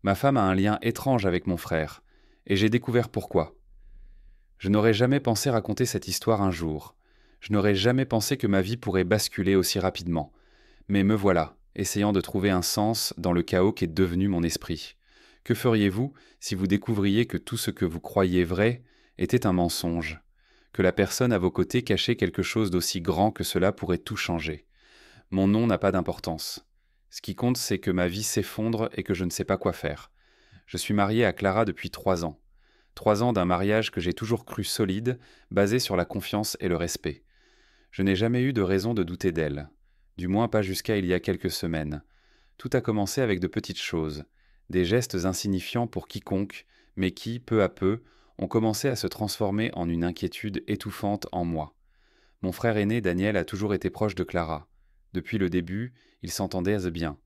Ma femme a un lien étrange avec mon frère, et j'ai découvert pourquoi. Je n'aurais jamais pensé raconter cette histoire un jour. Je n'aurais jamais pensé que ma vie pourrait basculer aussi rapidement. Mais me voilà, essayant de trouver un sens dans le chaos qu'est devenu mon esprit. Que feriez-vous si vous découvriez que tout ce que vous croyiez vrai était un mensonge, que la personne à vos côtés cachait quelque chose d'aussi grand que cela pourrait tout changer? Mon nom n'a pas d'importance. Ce qui compte, c'est que ma vie s'effondre et que je ne sais pas quoi faire. Je suis marié à Clara depuis 3 ans. 3 ans d'un mariage que j'ai toujours cru solide, basé sur la confiance et le respect. Je n'ai jamais eu de raison de douter d'elle. Du moins pas jusqu'à il y a quelques semaines. Tout a commencé avec de petites choses, des gestes insignifiants pour quiconque, mais qui, peu à peu, ont commencé à se transformer en une inquiétude étouffante en moi. Mon frère aîné Daniel a toujours été proche de Clara. Depuis le début, ils s'entendaient bien.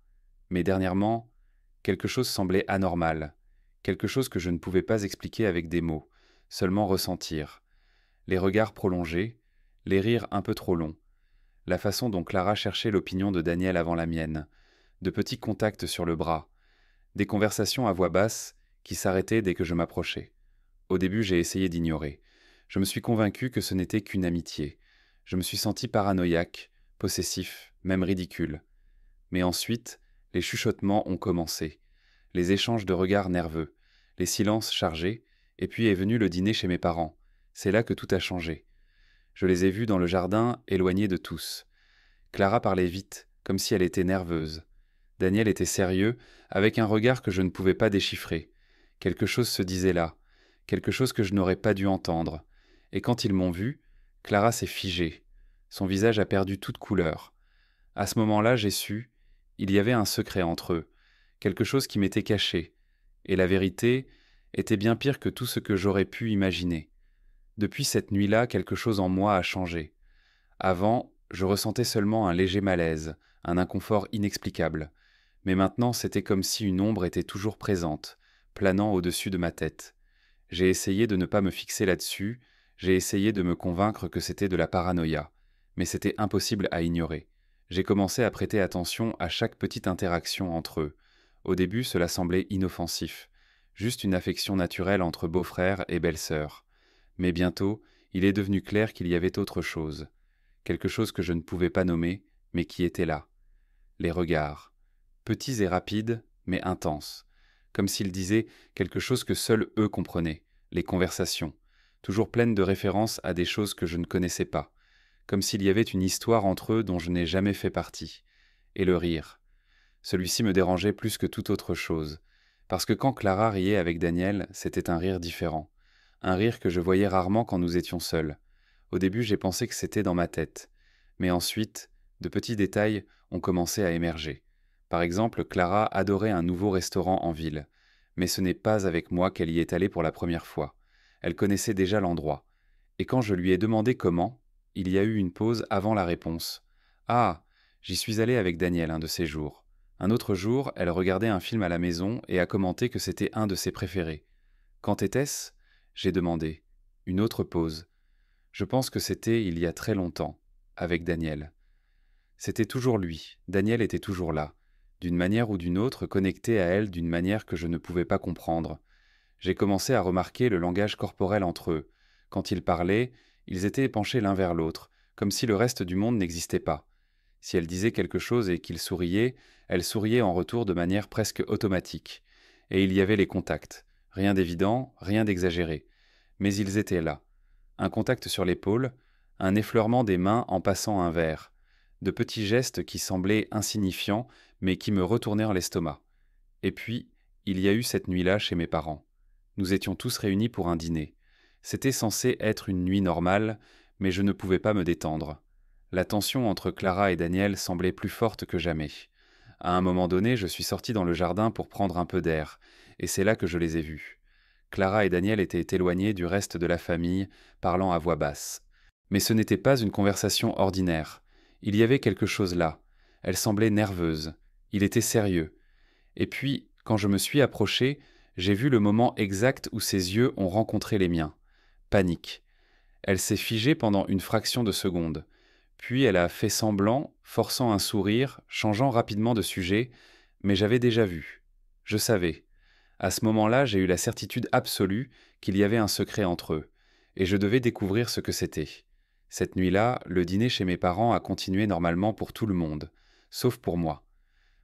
Mais dernièrement, quelque chose semblait anormal, quelque chose que je ne pouvais pas expliquer avec des mots, seulement ressentir. Les regards prolongés, les rires un peu trop longs, la façon dont Clara cherchait l'opinion de Daniel avant la mienne, de petits contacts sur le bras, des conversations à voix basse qui s'arrêtaient dès que je m'approchais. Au début, j'ai essayé d'ignorer. Je me suis convaincu que ce n'était qu'une amitié. Je me suis senti paranoïaque, possessif, même ridicule. Mais ensuite, les chuchotements ont commencé, les échanges de regards nerveux, les silences chargés, et puis est venu le dîner chez mes parents. C'est là que tout a changé. Je les ai vus dans le jardin, éloignés de tous. Clara parlait vite, comme si elle était nerveuse. Daniel était sérieux, avec un regard que je ne pouvais pas déchiffrer. Quelque chose se disait là, quelque chose que je n'aurais pas dû entendre. Et quand ils m'ont vu, Clara s'est figée. Son visage a perdu toute couleur. À ce moment-là, j'ai su, il y avait un secret entre eux, quelque chose qui m'était caché, et la vérité était bien pire que tout ce que j'aurais pu imaginer. Depuis cette nuit-là, quelque chose en moi a changé. Avant, je ressentais seulement un léger malaise, un inconfort inexplicable. Mais maintenant, c'était comme si une ombre était toujours présente, planant au-dessus de ma tête. J'ai essayé de ne pas me fixer là-dessus, j'ai essayé de me convaincre que c'était de la paranoïa, mais c'était impossible à ignorer. J'ai commencé à prêter attention à chaque petite interaction entre eux. Au début, cela semblait inoffensif, juste une affection naturelle entre beau-frère et belle-sœur. Mais bientôt, il est devenu clair qu'il y avait autre chose, quelque chose que je ne pouvais pas nommer, mais qui était là. Les regards, petits et rapides, mais intenses, comme s'ils disaient quelque chose que seuls eux comprenaient, les conversations, toujours pleines de références à des choses que je ne connaissais pas, comme s'il y avait une histoire entre eux dont je n'ai jamais fait partie. Et le rire. Celui-ci me dérangeait plus que toute autre chose, parce que quand Clara riait avec Daniel, c'était un rire différent, un rire que je voyais rarement quand nous étions seuls. Au début, j'ai pensé que c'était dans ma tête, mais ensuite, de petits détails ont commencé à émerger. Par exemple, Clara adorait un nouveau restaurant en ville, mais ce n'est pas avec moi qu'elle y est allée pour la première fois. Elle connaissait déjà l'endroit, et quand je lui ai demandé comment, il y a eu une pause avant la réponse. Ah, j'y suis allée avec Daniel un de ces jours. Un autre jour, elle regardait un film à la maison et a commenté que c'était un de ses préférés. Quand était-ce? J'ai demandé. Une autre pause. Je pense que c'était il y a très longtemps, avec Daniel. C'était toujours lui, Daniel était toujours là, d'une manière ou d'une autre connecté à elle d'une manière que je ne pouvais pas comprendre. J'ai commencé à remarquer le langage corporel entre eux. Quand ils parlaient, ils étaient penchés l'un vers l'autre, comme si le reste du monde n'existait pas. Si elle disait quelque chose et qu'il souriait, elle souriait en retour de manière presque automatique. Et il y avait les contacts. Rien d'évident, rien d'exagéré. Mais ils étaient là. Un contact sur l'épaule, un effleurement des mains en passant un verre. De petits gestes qui semblaient insignifiants, mais qui me retournèrent l'estomac. Et puis, il y a eu cette nuit-là chez mes parents. Nous étions tous réunis pour un dîner. C'était censé être une nuit normale, mais je ne pouvais pas me détendre. La tension entre Clara et Daniel semblait plus forte que jamais. À un moment donné, je suis sorti dans le jardin pour prendre un peu d'air, et c'est là que je les ai vus. Clara et Daniel étaient éloignés du reste de la famille, parlant à voix basse. Mais ce n'était pas une conversation ordinaire. Il y avait quelque chose là. Elle semblait nerveuse. Il était sérieux. Et puis, quand je me suis approché, j'ai vu le moment exact où ses yeux ont rencontré les miens. Panique. Elle s'est figée pendant une fraction de seconde. Puis elle a fait semblant, forçant un sourire, changeant rapidement de sujet, mais j'avais déjà vu. Je savais. À ce moment-là, j'ai eu la certitude absolue qu'il y avait un secret entre eux, et je devais découvrir ce que c'était. Cette nuit-là, le dîner chez mes parents a continué normalement pour tout le monde, sauf pour moi.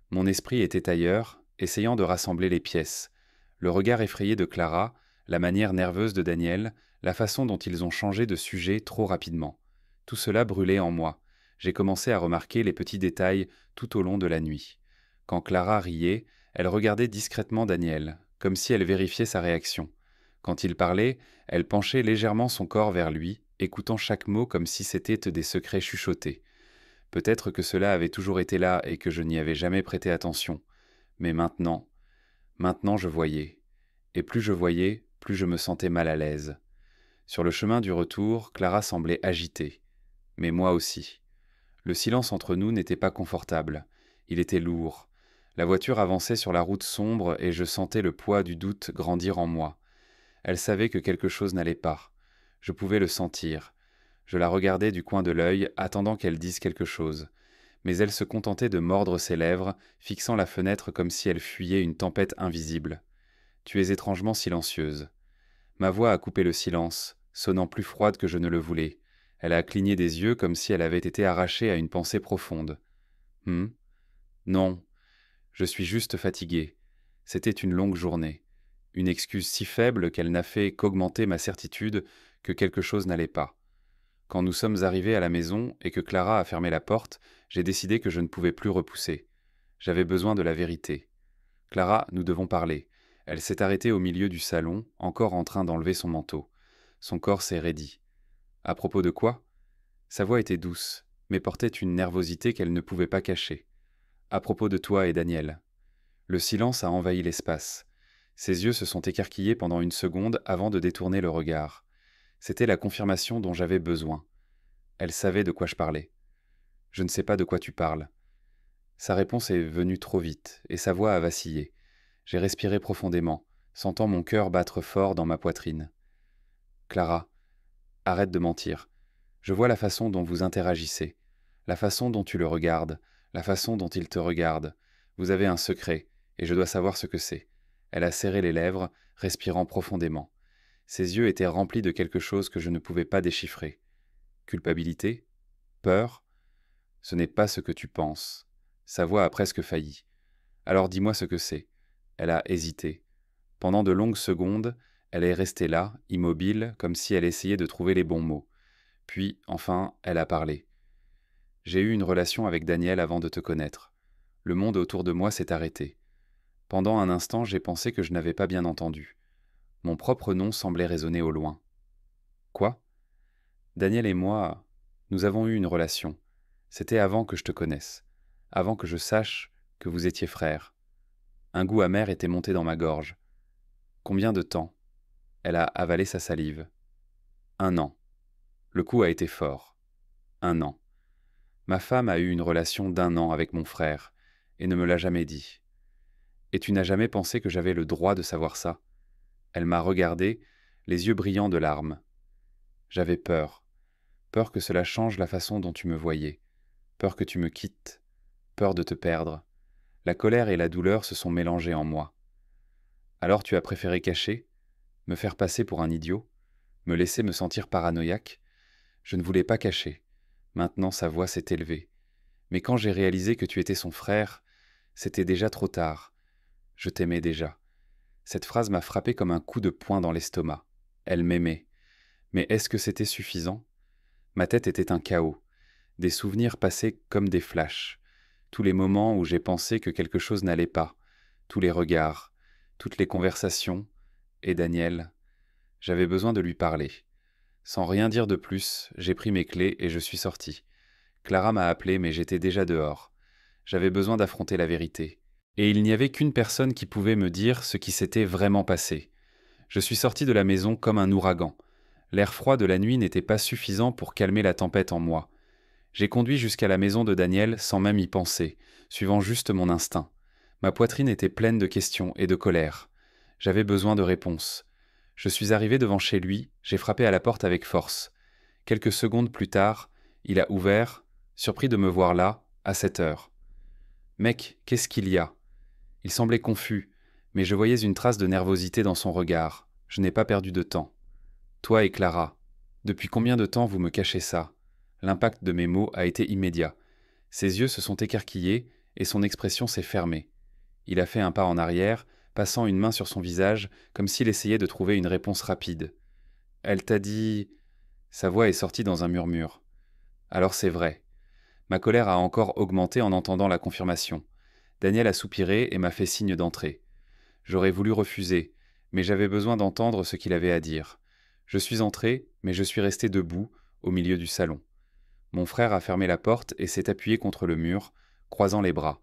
Mon esprit était ailleurs, essayant de rassembler les pièces. Le regard effrayé de Clara, la manière nerveuse de Daniel, la façon dont ils ont changé de sujet trop rapidement. Tout cela brûlait en moi. J'ai commencé à remarquer les petits détails tout au long de la nuit. Quand Clara riait, elle regardait discrètement Daniel, comme si elle vérifiait sa réaction. Quand il parlait, elle penchait légèrement son corps vers lui, écoutant chaque mot comme si c'était des secrets chuchotés. Peut-être que cela avait toujours été là et que je n'y avais jamais prêté attention. Mais maintenant je voyais. Et plus je voyais, plus je me sentais mal à l'aise. Sur le chemin du retour, Clara semblait agitée. Mais moi aussi. Le silence entre nous n'était pas confortable. Il était lourd. La voiture avançait sur la route sombre et je sentais le poids du doute grandir en moi. Elle savait que quelque chose n'allait pas. Je pouvais le sentir. Je la regardais du coin de l'œil, attendant qu'elle dise quelque chose. Mais elle se contentait de mordre ses lèvres, fixant la fenêtre comme si elle fuyait une tempête invisible. Tu es étrangement silencieuse. Ma voix a coupé le silence, sonnant plus froide que je ne le voulais. Elle a cligné des yeux comme si elle avait été arrachée à une pensée profonde. Non, je suis juste fatigué. C'était une longue journée. Une excuse si faible qu'elle n'a fait qu'augmenter ma certitude que quelque chose n'allait pas. Quand nous sommes arrivés à la maison et que Clara a fermé la porte, j'ai décidé que je ne pouvais plus repousser. J'avais besoin de la vérité. Clara, nous devons parler. Elle s'est arrêtée au milieu du salon, encore en train d'enlever son manteau. Son corps s'est raidi. À propos de quoi ? Sa voix était douce, mais portait une nervosité qu'elle ne pouvait pas cacher. À propos de toi et Daniel. Le silence a envahi l'espace. Ses yeux se sont écarquillés pendant une seconde avant de détourner le regard. C'était la confirmation dont j'avais besoin. Elle savait de quoi je parlais. Je ne sais pas de quoi tu parles. Sa réponse est venue trop vite, et sa voix a vacillé. J'ai respiré profondément, sentant mon cœur battre fort dans ma poitrine. Clara, arrête de mentir. Je vois la façon dont vous interagissez, la façon dont tu le regardes, la façon dont il te regarde. Vous avez un secret, et je dois savoir ce que c'est. Elle a serré les lèvres, respirant profondément. Ses yeux étaient remplis de quelque chose que je ne pouvais pas déchiffrer. Culpabilité ? Peur ? Ce n'est pas ce que tu penses. Sa voix a presque failli. Alors dis-moi ce que c'est. Elle a hésité. Pendant de longues secondes, elle est restée là, immobile, comme si elle essayait de trouver les bons mots. Puis, enfin, elle a parlé. J'ai eu une relation avec Daniel avant de te connaître. Le monde autour de moi s'est arrêté. Pendant un instant, j'ai pensé que je n'avais pas bien entendu. Mon propre nom semblait résonner au loin. Quoi ? Daniel et moi, nous avons eu une relation. C'était avant que je te connaisse, avant que je sache que vous étiez frères. Un goût amer était monté dans ma gorge. Combien de temps ? Elle a avalé sa salive. 1 an. Le coup a été fort. 1 an. Ma femme a eu une relation d'1 an avec mon frère, et ne me l'a jamais dit. Et tu n'as jamais pensé que j'avais le droit de savoir ça ? Elle m'a regardé, les yeux brillants de larmes. J'avais peur. Peur que cela change la façon dont tu me voyais. Peur que tu me quittes. Peur de te perdre. La colère et la douleur se sont mélangées en moi. Alors tu as préféré cacher ? Me faire passer pour un idiot ? Me laisser me sentir paranoïaque ? Je ne voulais pas cacher. Maintenant sa voix s'est élevée. Mais quand j'ai réalisé que tu étais son frère, c'était déjà trop tard. Je t'aimais déjà. Cette phrase m'a frappé comme un coup de poing dans l'estomac. Elle m'aimait. Mais est-ce que c'était suffisant ? Ma tête était un chaos. Des souvenirs passaient comme des flashs. Tous les moments où j'ai pensé que quelque chose n'allait pas. Tous les regards. Toutes les conversations. Et Daniel. J'avais besoin de lui parler. Sans rien dire de plus, j'ai pris mes clés et je suis sorti. Clara m'a appelé mais j'étais déjà dehors. J'avais besoin d'affronter la vérité. Et il n'y avait qu'une personne qui pouvait me dire ce qui s'était vraiment passé. Je suis sorti de la maison comme un ouragan. L'air froid de la nuit n'était pas suffisant pour calmer la tempête en moi. J'ai conduit jusqu'à la maison de Daniel sans même y penser, suivant juste mon instinct. Ma poitrine était pleine de questions et de colère. J'avais besoin de réponses. Je suis arrivé devant chez lui, j'ai frappé à la porte avec force. Quelques secondes plus tard, il a ouvert, surpris de me voir là, à cette heure. « Mec, qu'est-ce qu'il y a ?» Il semblait confus, Mais je voyais une trace de nervosité dans son regard. Je n'ai pas perdu de temps. Toi et Clara, depuis combien de temps vous me cachez ça? L'impact de mes mots a été immédiat. Ses yeux se sont écarquillés et son expression s'est fermée. Il a fait un pas en arrière, passant une main sur son visage, comme s'il essayait de trouver une réponse rapide. Elle t'a dit... Sa voix est sortie dans un murmure. Alors c'est vrai. Ma colère a encore augmenté en entendant la confirmation. Daniel a soupiré et m'a fait signe d'entrer. J'aurais voulu refuser, mais j'avais besoin d'entendre ce qu'il avait à dire. Je suis entré, mais je suis resté debout, au milieu du salon. Mon frère a fermé la porte et s'est appuyé contre le mur, croisant les bras.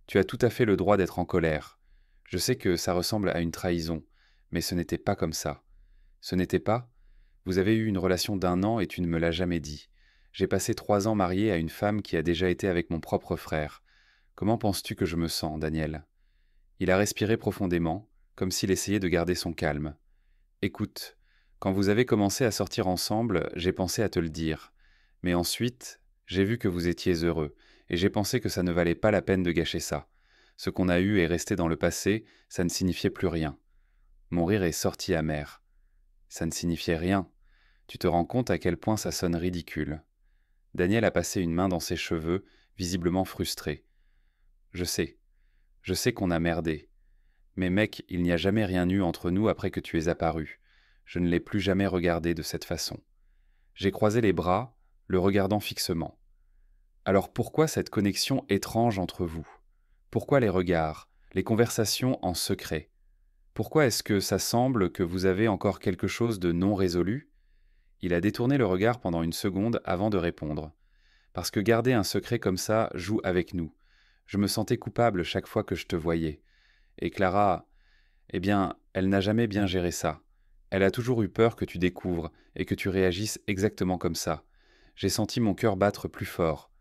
Tu as tout à fait le droit d'être en colère. Je sais que ça ressemble à une trahison, mais ce n'était pas comme ça. Ce n'était pas? Vous avez eu une relation d'1 an et tu ne me l'as jamais dit. J'ai passé 3 ans marié à une femme qui a déjà été avec mon propre frère. Comment penses-tu que je me sens, Daniel? Il a respiré profondément, comme s'il essayait de garder son calme. Écoute, quand vous avez commencé à sortir ensemble, j'ai pensé à te le dire. Mais ensuite, j'ai vu que vous étiez heureux, et j'ai pensé que ça ne valait pas la peine de gâcher ça. Ce qu'on a eu est resté dans le passé, ça ne signifiait plus rien. Mon rire est sorti amer. Ça ne signifiait rien. Tu te rends compte à quel point ça sonne ridicule. Daniel a passé une main dans ses cheveux, visiblement frustré. Je sais qu'on a merdé. Mais mec, il n'y a jamais rien eu entre nous après que tu es apparu. Je ne l'ai plus jamais regardé de cette façon. J'ai croisé les bras, le regardant fixement. Alors pourquoi cette connexion étrange entre vous? Pourquoi les regards, les conversations en secret? Pourquoi est-ce que ça semble que vous avez encore quelque chose de non résolu? Il a détourné le regard pendant une seconde avant de répondre. Parce que garder un secret comme ça joue avec nous. Je me sentais coupable chaque fois que je te voyais. Et Clara, eh bien, elle n'a jamais bien géré ça. Elle a toujours eu peur que tu découvres et que tu réagisses exactement comme ça. J'ai senti mon cœur battre plus fort.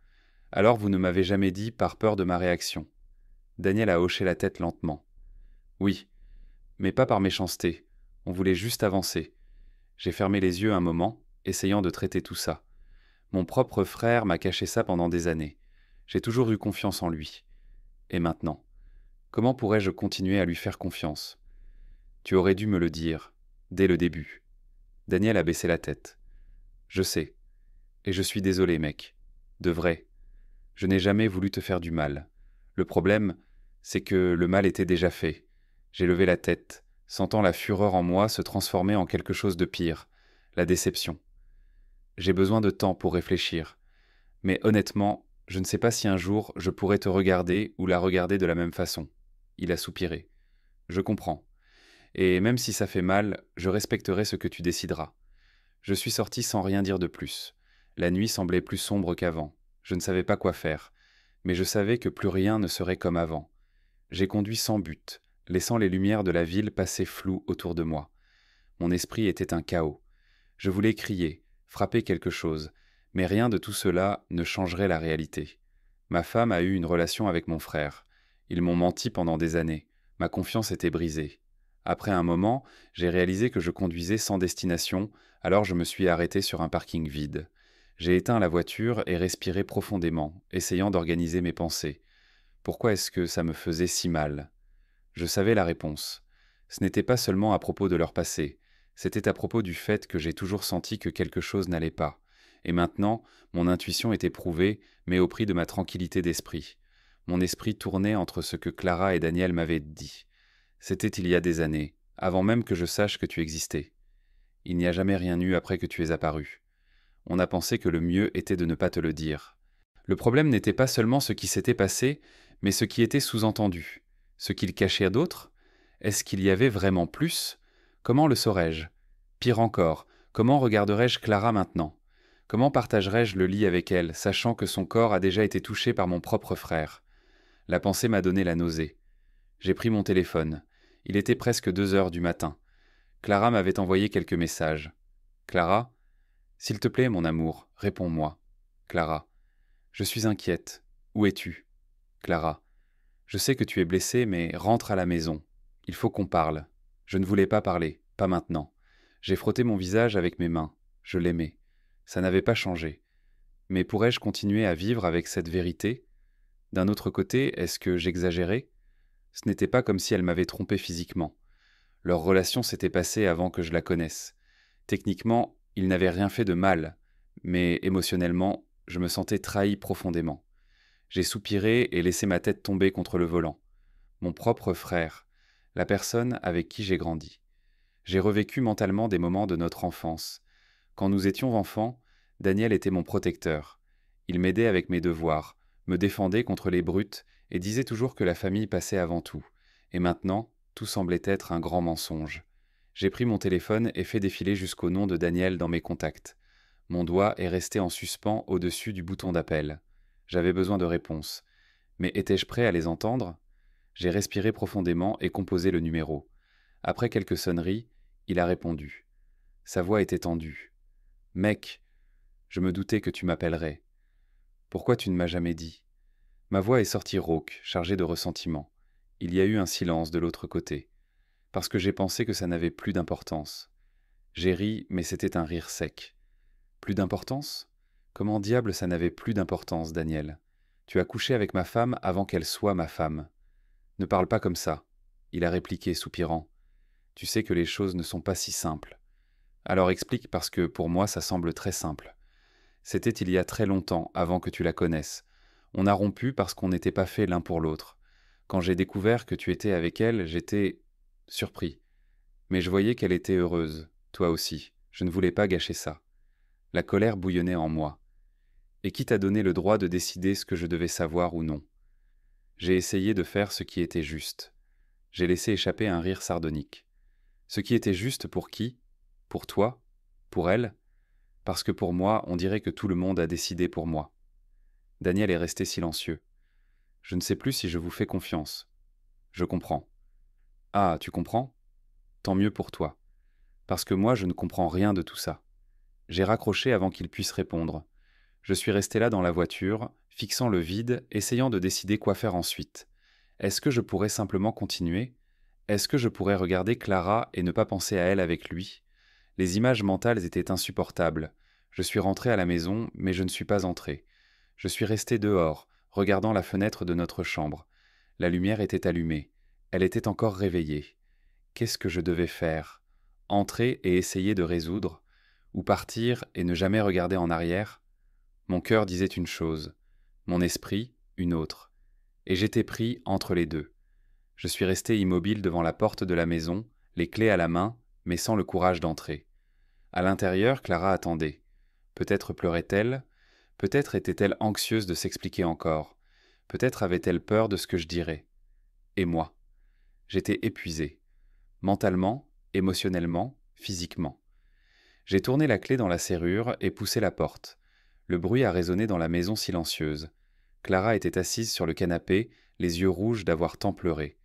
Alors vous ne m'avez jamais dit par peur de ma réaction. Daniel a hoché la tête lentement. Oui, mais pas par méchanceté. On voulait juste avancer. J'ai fermé les yeux un moment, essayant de traiter tout ça. Mon propre frère m'a caché ça pendant des années. J'ai toujours eu confiance en lui. Et maintenant, comment pourrais-je continuer à lui faire confiance? Tu aurais dû me le dire, dès le début. Daniel a baissé la tête. Je sais. Et je suis désolé, mec. De vrai. Je n'ai jamais voulu te faire du mal. Le problème, c'est que le mal était déjà fait. J'ai levé la tête, sentant la fureur en moi se transformer en quelque chose de pire, la déception. J'ai besoin de temps pour réfléchir. Mais honnêtement, je ne sais pas si un jour je pourrai te regarder ou la regarder de la même façon. Il a soupiré. Je comprends. Et même si ça fait mal, je respecterai ce que tu décideras. Je suis sorti sans rien dire de plus. La nuit semblait plus sombre qu'avant. Je ne savais pas quoi faire. Mais je savais que plus rien ne serait comme avant. J'ai conduit sans but, laissant les lumières de la ville passer floues autour de moi. Mon esprit était un chaos. Je voulais crier, frapper quelque chose, mais rien de tout cela ne changerait la réalité. Ma femme a eu une relation avec mon frère. Ils m'ont menti pendant des années. Ma confiance était brisée. Après un moment, j'ai réalisé que je conduisais sans destination, alors je me suis arrêté sur un parking vide. J'ai éteint la voiture et respiré profondément, essayant d'organiser mes pensées. Pourquoi est-ce que ça me faisait si mal? Je savais la réponse. Ce n'était pas seulement à propos de leur passé, c'était à propos du fait que j'ai toujours senti que quelque chose n'allait pas. Et maintenant, mon intuition était prouvée, mais au prix de ma tranquillité d'esprit. Mon esprit tournait entre ce que Clara et Daniel m'avaient dit. C'était il y a des années, avant même que je sache que tu existais. Il n'y a jamais rien eu après que tu aies apparu. On a pensé que le mieux était de ne pas te le dire. Le problème n'était pas seulement ce qui s'était passé, mais ce qui était sous-entendu. Ce qu'il cachait d'autre? Est-ce qu'il y avait vraiment plus? Comment le saurais-je? Pire encore, comment regarderais-je Clara maintenant? Comment partagerais-je le lit avec elle, sachant que son corps a déjà été touché par mon propre frère? La pensée m'a donné la nausée. J'ai pris mon téléphone. Il était presque 2 heures du matin. Clara m'avait envoyé quelques messages. Clara, s'il te plaît, mon amour, réponds-moi. Clara, je suis inquiète. Où es-tu? Clara, je sais que tu es blessée, mais rentre à la maison. Il faut qu'on parle. Je ne voulais pas parler, pas maintenant. J'ai frotté mon visage avec mes mains. Je l'aimais. Ça n'avait pas changé. Mais pourrais-je continuer à vivre avec cette vérité? D'un autre côté, est-ce que j'exagérais? Ce n'était pas comme si elle m'avait trompé physiquement. Leur relation s'était passée avant que je la connaisse. Techniquement, il n'avait rien fait de mal, mais émotionnellement, je me sentais trahi profondément. J'ai soupiré et laissé ma tête tomber contre le volant. Mon propre frère, la personne avec qui j'ai grandi. J'ai revécu mentalement des moments de notre enfance. Quand nous étions enfants, Daniel était mon protecteur. Il m'aidait avec mes devoirs, me défendait contre les brutes et disait toujours que la famille passait avant tout. Et maintenant, tout semblait être un grand mensonge. J'ai pris mon téléphone et fait défiler jusqu'au nom de Daniel dans mes contacts. Mon doigt est resté en suspens au-dessus du bouton d'appel. J'avais besoin de réponses. Mais étais-je prêt à les entendre ? J'ai respiré profondément et composé le numéro. Après quelques sonneries, il a répondu. Sa voix était tendue. « Mec, je me doutais que tu m'appellerais. Pourquoi tu ne m'as jamais dit ?» Ma voix est sortie rauque, chargée de ressentiment. Il y a eu un silence de l'autre côté, parce que j'ai pensé que ça n'avait plus d'importance. J'ai ri, mais c'était un rire sec. Plus d'importance ? Comment diable ça n'avait plus d'importance, Daniel ? Tu as couché avec ma femme avant qu'elle soit ma femme. Ne parle pas comme ça, il a répliqué, soupirant. Tu sais que les choses ne sont pas si simples. Alors explique parce que pour moi ça semble très simple. C'était il y a très longtemps, avant que tu la connaisses. On a rompu parce qu'on n'était pas fait l'un pour l'autre. Quand j'ai découvert que tu étais avec elle, j'étais surpris. Mais je voyais qu'elle était heureuse, toi aussi. Je ne voulais pas gâcher ça. La colère bouillonnait en moi. Et qui t'a donné le droit de décider ce que je devais savoir ou non ? J'ai essayé de faire ce qui était juste. J'ai laissé échapper un rire sardonique. Ce qui était juste pour qui ? Pour toi ? Pour elle ? Parce que pour moi, on dirait que tout le monde a décidé pour moi. Daniel est resté silencieux. Je ne sais plus si je vous fais confiance. Je comprends. Ah, tu comprends ? Tant mieux pour toi. Parce que moi, je ne comprends rien de tout ça. J'ai raccroché avant qu'il puisse répondre. Je suis resté là dans la voiture, fixant le vide, essayant de décider quoi faire ensuite. Est-ce que je pourrais simplement continuer ? Est-ce que je pourrais regarder Clara et ne pas penser à elle avec lui ? Les images mentales étaient insupportables. Je suis rentré à la maison, mais je ne suis pas entré. Je suis resté dehors, regardant la fenêtre de notre chambre. La lumière était allumée. Elle était encore réveillée. Qu'est-ce que je devais faire ? Entrer et essayer de résoudre ? Ou partir et ne jamais regarder en arrière ? Mon cœur disait une chose, mon esprit une autre. Et j'étais pris entre les deux. Je suis resté immobile devant la porte de la maison, les clés à la main, mais sans le courage d'entrer. À l'intérieur, Clara attendait. Peut-être pleurait-elle, peut-être était-elle anxieuse de s'expliquer encore, peut-être avait-elle peur de ce que je dirais. Et moi ? J'étais épuisé, mentalement, émotionnellement, physiquement. J'ai tourné la clé dans la serrure et poussé la porte. Le bruit a résonné dans la maison silencieuse. Clara était assise sur le canapé, les yeux rouges d'avoir tant pleuré.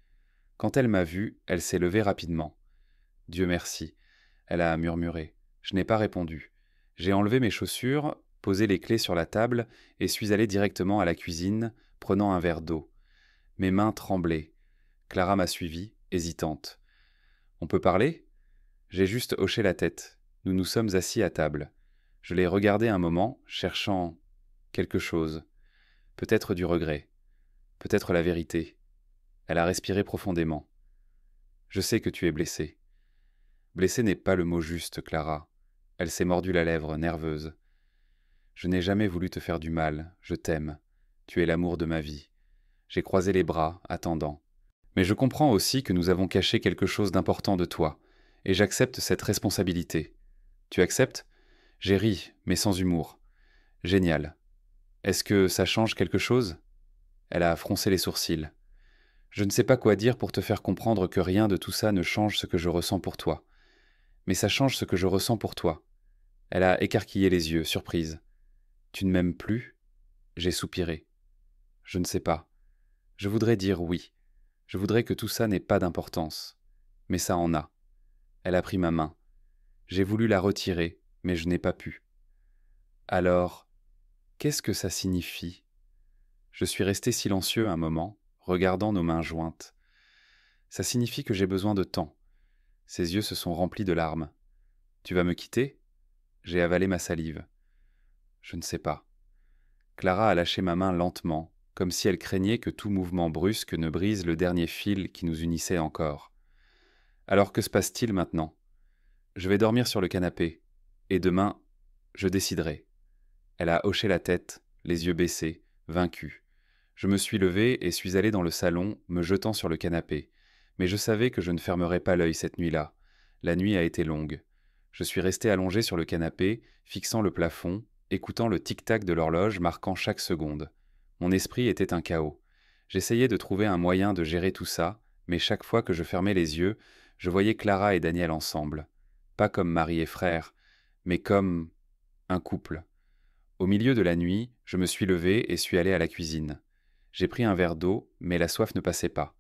Quand elle m'a vu, elle s'est levée rapidement. « Dieu merci », elle a murmuré. Je n'ai pas répondu. J'ai enlevé mes chaussures, posé les clés sur la table et suis allé directement à la cuisine, prenant un verre d'eau. Mes mains tremblaient. Clara m'a suivi, hésitante. « On peut parler ?» J'ai juste hoché la tête. Nous nous sommes assis à table. Je l'ai regardée un moment, cherchant quelque chose. Peut-être du regret. Peut-être la vérité. Elle a respiré profondément. « Je sais que tu es blessée. » Blessée n'est pas le mot juste, Clara. Elle s'est mordu la lèvre, nerveuse. Je n'ai jamais voulu te faire du mal, je t'aime. Tu es l'amour de ma vie. J'ai croisé les bras, attendant. Mais je comprends aussi que nous avons caché quelque chose d'important de toi, et j'accepte cette responsabilité. Tu acceptes ? J'ai ri, mais sans humour. Génial. Est-ce que ça change quelque chose ? Elle a froncé les sourcils. Je ne sais pas quoi dire pour te faire comprendre que rien de tout ça ne change ce que je ressens pour toi. Mais ça change ce que je ressens pour toi. Elle a écarquillé les yeux, surprise. Tu ne m'aimes plus ? J'ai soupiré. Je ne sais pas. Je voudrais dire oui. Je voudrais que tout ça n'ait pas d'importance. Mais ça en a. Elle a pris ma main. J'ai voulu la retirer, mais je n'ai pas pu. Alors, qu'est-ce que ça signifie ? Je suis resté silencieux un moment, regardant nos mains jointes. Ça signifie que j'ai besoin de temps. Ses yeux se sont remplis de larmes. Tu vas me quitter ? J'ai avalé ma salive. Je ne sais pas. Clara a lâché ma main lentement, comme si elle craignait que tout mouvement brusque ne brise le dernier fil qui nous unissait encore. Alors que se passe-t-il maintenant? Je vais dormir sur le canapé, et demain, je déciderai. Elle a hoché la tête, les yeux baissés, vaincue. Je me suis levé et suis allé dans le salon, me jetant sur le canapé. Mais je savais que je ne fermerais pas l'œil cette nuit-là. La nuit a été longue. Je suis resté allongé sur le canapé, fixant le plafond, écoutant le tic-tac de l'horloge marquant chaque seconde. Mon esprit était un chaos. J'essayais de trouver un moyen de gérer tout ça, mais chaque fois que je fermais les yeux, je voyais Clara et Daniel ensemble. Pas comme mari et frère, mais comme un couple. Au milieu de la nuit, je me suis levé et suis allé à la cuisine. J'ai pris un verre d'eau, mais la soif ne passait pas.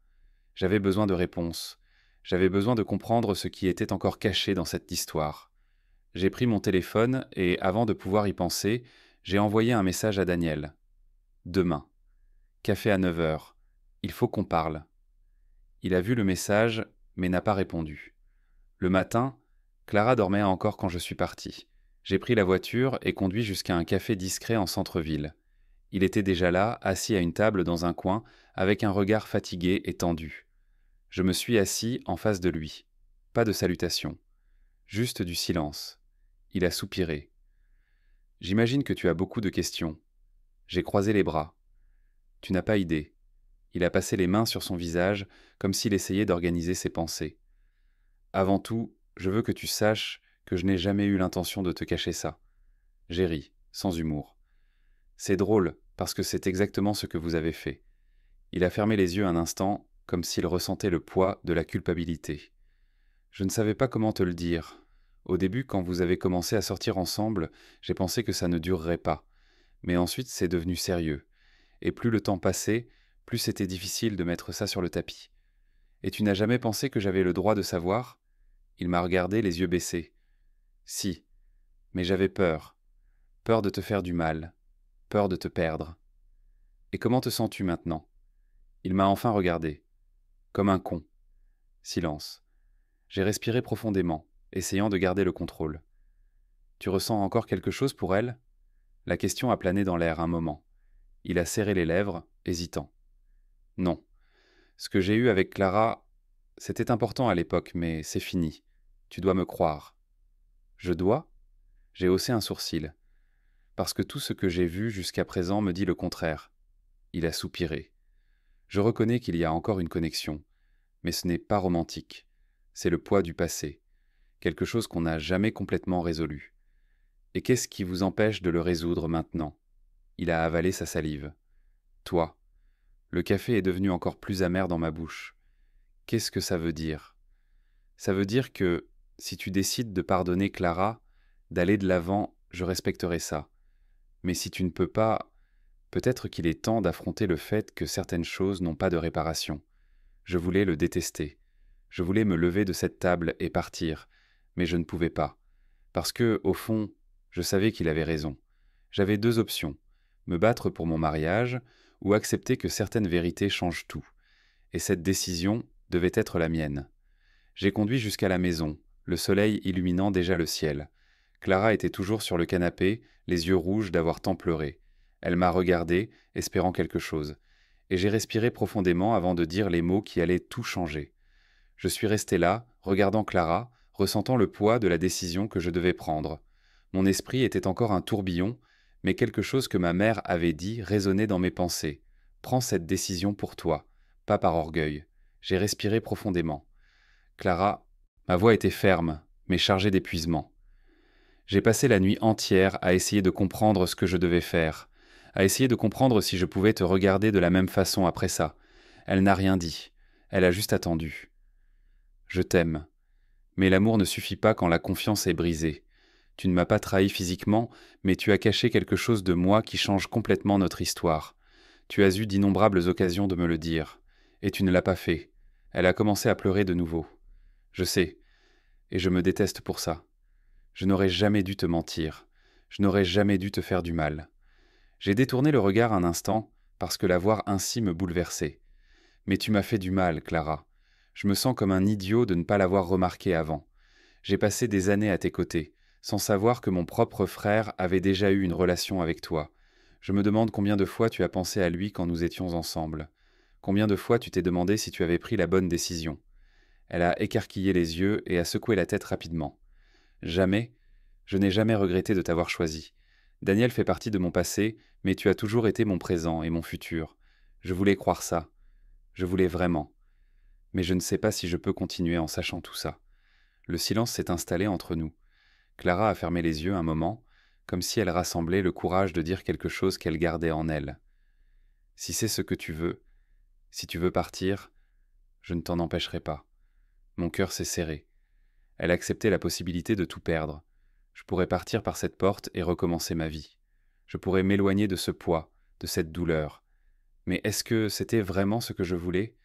J'avais besoin de réponses. J'avais besoin de comprendre ce qui était encore caché dans cette histoire. J'ai pris mon téléphone et, avant de pouvoir y penser, j'ai envoyé un message à Daniel. Demain. Café à 9 heures. Il faut qu'on parle. Il a vu le message, mais n'a pas répondu. Le matin, Clara dormait encore quand je suis parti. J'ai pris la voiture et conduit jusqu'à un café discret en centre-ville. Il était déjà là, assis à une table dans un coin, avec un regard fatigué et tendu. Je me suis assis en face de lui. Pas de salutation. Juste du silence. Il a soupiré. J'imagine que tu as beaucoup de questions. J'ai croisé les bras. Tu n'as pas idée. Il a passé les mains sur son visage, comme s'il essayait d'organiser ses pensées. Avant tout, je veux que tu saches que je n'ai jamais eu l'intention de te cacher ça. J'ai ri, sans humour. C'est drôle, parce que c'est exactement ce que vous avez fait. Il a fermé les yeux un instant, comme s'il ressentait le poids de la culpabilité. Je ne savais pas comment te le dire. Au début, quand vous avez commencé à sortir ensemble, j'ai pensé que ça ne durerait pas. Mais ensuite, c'est devenu sérieux. Et plus le temps passait, plus c'était difficile de mettre ça sur le tapis. Et tu n'as jamais pensé que j'avais le droit de savoir ? Il m'a regardé les yeux baissés. Si, mais j'avais peur. Peur de te faire du mal. Peur de te perdre. Et comment te sens-tu maintenant ? Il m'a enfin regardé. Comme un con. Silence. J'ai respiré profondément, essayant de garder le contrôle. Tu ressens encore quelque chose pour elle ? La question a plané dans l'air un moment. Il a serré les lèvres, hésitant. Non. Ce que j'ai eu avec Clara, c'était important à l'époque, mais c'est fini. Tu dois me croire. Je dois ? J'ai haussé un sourcil. Parce que tout ce que j'ai vu jusqu'à présent me dit le contraire. Il a soupiré. Je reconnais qu'il y a encore une connexion, mais ce n'est pas romantique. C'est le poids du passé, quelque chose qu'on n'a jamais complètement résolu. Et qu'est-ce qui vous empêche de le résoudre maintenant ? Il a avalé sa salive. Toi. Le café est devenu encore plus amer dans ma bouche. Qu'est-ce que ça veut dire ? Ça veut dire que, si tu décides de pardonner Clara, d'aller de l'avant, je respecterai ça. Mais si tu ne peux pas, peut-être qu'il est temps d'affronter le fait que certaines choses n'ont pas de réparation. Je voulais le détester. Je voulais me lever de cette table et partir, mais je ne pouvais pas. Parce que, au fond, je savais qu'il avait raison. J'avais deux options, me battre pour mon mariage ou accepter que certaines vérités changent tout. Et cette décision devait être la mienne. J'ai conduit jusqu'à la maison, le soleil illuminant déjà le ciel. Clara était toujours sur le canapé, les yeux rouges d'avoir tant pleuré. Elle m'a regardé, espérant quelque chose. Et j'ai respiré profondément avant de dire les mots qui allaient tout changer. Je suis resté là, regardant Clara, ressentant le poids de la décision que je devais prendre. Mon esprit était encore un tourbillon, mais quelque chose que ma mère avait dit résonnait dans mes pensées. Prends cette décision pour toi, pas par orgueil. J'ai respiré profondément. Clara, ma voix était ferme, mais chargée d'épuisement. J'ai passé la nuit entière à essayer de comprendre ce que je devais faire, à essayer de comprendre si je pouvais te regarder de la même façon après ça. Elle n'a rien dit, elle a juste attendu. Je t'aime. Mais l'amour ne suffit pas quand la confiance est brisée. Tu ne m'as pas trahi physiquement, mais tu as caché quelque chose de moi qui change complètement notre histoire. Tu as eu d'innombrables occasions de me le dire, et tu ne l'as pas fait. Elle a commencé à pleurer de nouveau. Je sais, et je me déteste pour ça. Je n'aurais jamais dû te mentir. Je n'aurais jamais dû te faire du mal. J'ai détourné le regard un instant, parce que la voir ainsi me bouleversait. Mais tu m'as fait du mal, Clara. Je me sens comme un idiot de ne pas l'avoir remarqué avant. J'ai passé des années à tes côtés, sans savoir que mon propre frère avait déjà eu une relation avec toi. Je me demande combien de fois tu as pensé à lui quand nous étions ensemble. Combien de fois tu t'es demandé si tu avais pris la bonne décision. Elle a écarquillé les yeux et a secoué la tête rapidement. Jamais, je n'ai jamais regretté de t'avoir choisi. Daniel fait partie de mon passé, mais tu as toujours été mon présent et mon futur. Je voulais croire ça. Je voulais vraiment. Mais je ne sais pas si je peux continuer en sachant tout ça. Le silence s'est installé entre nous. Clara a fermé les yeux un moment, comme si elle rassemblait le courage de dire quelque chose qu'elle gardait en elle. Si c'est ce que tu veux, si tu veux partir, je ne t'en empêcherai pas. Mon cœur s'est serré. Elle acceptait la possibilité de tout perdre. Je pourrais partir par cette porte et recommencer ma vie. Je pourrais m'éloigner de ce poids, de cette douleur. Mais est-ce que c'était vraiment ce que je voulais ?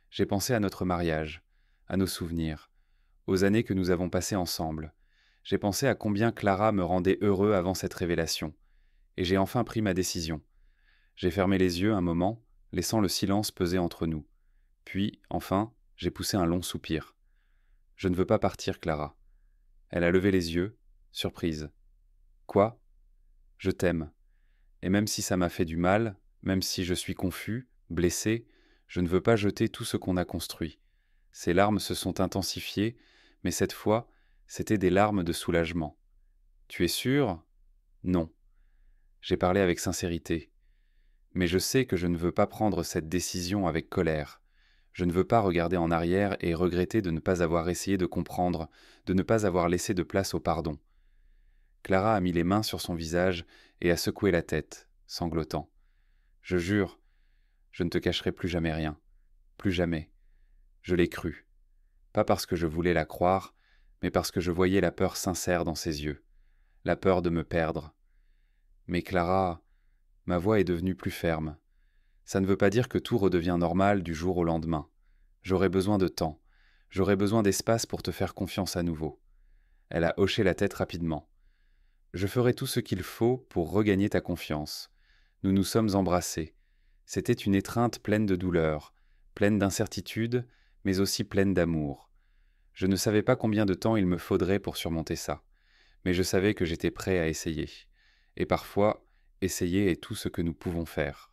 J'ai pensé à notre mariage, à nos souvenirs, aux années que nous avons passées ensemble. J'ai pensé à combien Clara me rendait heureux avant cette révélation. Et j'ai enfin pris ma décision. J'ai fermé les yeux un moment, laissant le silence peser entre nous. Puis, enfin, j'ai poussé un long soupir. Je ne veux pas partir, Clara. Elle a levé les yeux, surprise. Quoi ? Je t'aime. Et même si ça m'a fait du mal, même si je suis confus, blessé, je ne veux pas jeter tout ce qu'on a construit. Ses larmes se sont intensifiées, mais cette fois, c'étaient des larmes de soulagement. Tu es sûr ? Non. J'ai parlé avec sincérité. Mais je sais que je ne veux pas prendre cette décision avec colère. Je ne veux pas regarder en arrière et regretter de ne pas avoir essayé de comprendre, de ne pas avoir laissé de place au pardon. Clara a mis les mains sur son visage et a secoué la tête, sanglotant. Je jure, je ne te cacherai plus jamais rien. Plus jamais. Je l'ai cru. Pas parce que je voulais la croire, mais parce que je voyais la peur sincère dans ses yeux. La peur de me perdre. Mais Clara, ma voix est devenue plus ferme. Ça ne veut pas dire que tout redevient normal du jour au lendemain. J'aurai besoin de temps. J'aurai besoin d'espace pour te faire confiance à nouveau. Elle a hoché la tête rapidement. Je ferai tout ce qu'il faut pour regagner ta confiance. Nous nous sommes embrassés. C'était une étreinte pleine de douleur, pleine d'incertitude, mais aussi pleine d'amour. Je ne savais pas combien de temps il me faudrait pour surmonter ça, mais je savais que j'étais prêt à essayer. Et parfois, essayer est tout ce que nous pouvons faire.